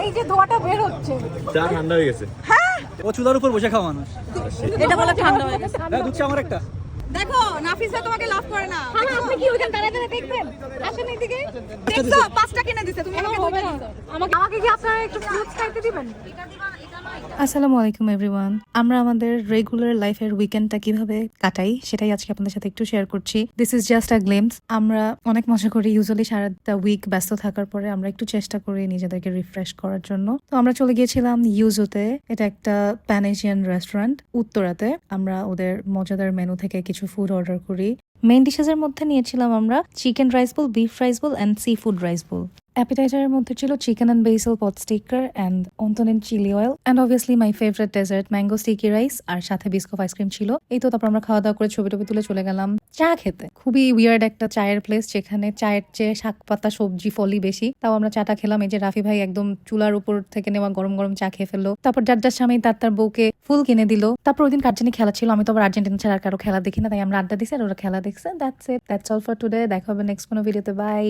এই যে ধোঁয়াটা বের হচ্ছে, চা ঠান্ডা হয়ে গেছে। হ্যাঁ ও চুলার উপর বসে খাওয়া মানুষ। এটা বলে ঠান্ডা হয়ে গেছে। দুধ আমার একটা। দেখো নাফিসা তোমাকে লাভ করে না। আপনি কি ওখানে দাঁড়ায় দাঁড়ায় দেখবেন? আসেন এইদিকে। দেখছো পাঁচটা কিনে দিতে, তুমি আমাকে হবে না। আমাকে কি আপনারা একটু ফ্রুটস খাইতে দিবেন? আসসালামু আলাইকুম এভরিওয়ান। আমরা আমাদের রেগুলার লাইফের উইকেন্ডটা কিভাবে কাটাই সেটাই আজকে আপনাদের সাথে একটু শেয়ার করছি। This is just a glimpse. আমরা অনেক মজা করি। ইউজুয়ালি সারাটা উইক ব্যস্ত থাকার পরে আমরা একটু চেষ্টা করি নিজেদেরকে রিফ্রেশ করার জন্য। তো আমরা চলে গিয়েছিলাম ইউজোতে। এটা একটা প্যান এশিয়ান রেস্টুরেন্ট উত্তরাতে। আমরা ওদের মজাদার মেনু থেকে কিছু ফুড অর্ডার করি। মেইন ডিশেসের মধ্যে নিয়েছিলাম আমরা chicken rice bowl, beef rice bowl and seafood rice bowl. অ্যাপিটাইজারের মধ্যে ছিল chicken and basil pot sticker and wonton in chili oil and obviously my favourite dessert mango sticky rice, আর সাথে বিস্কফ আইসক্রিম ছিল। এই তো তারপর আমরা খাওয়া দাওয়া করে ছবি টবি তুলে চলে গেলাম চা খেতে। খুবই উইয়ার্ড একটা চায়ের প্লেস, যেখানে চায়ের চেয়ে শাক পাতা সবজি ফলই বেশি। তাও আমরা চাটা খেলাম। এই যে রাফি ভাই একদম চুলার উপর থেকে নেওয়া গরম গরম চা খেয়ে ফেললো। তারপর যার যার স্বামী তার বউকে ফুল কিনে দিল। তারপর ওই দিন কার্জেনি খেলা ছিল। আমি তো আবার আর্জেন্টিনা ছাড়া আর কারো খেলা দেখি না, তাই আমরা আড্ডা দিছি আর ওরা খেলা দেখছে। That's it, that's all for today. দেখা হবে নেক্সট কোনো ভিডিওতে। বাই।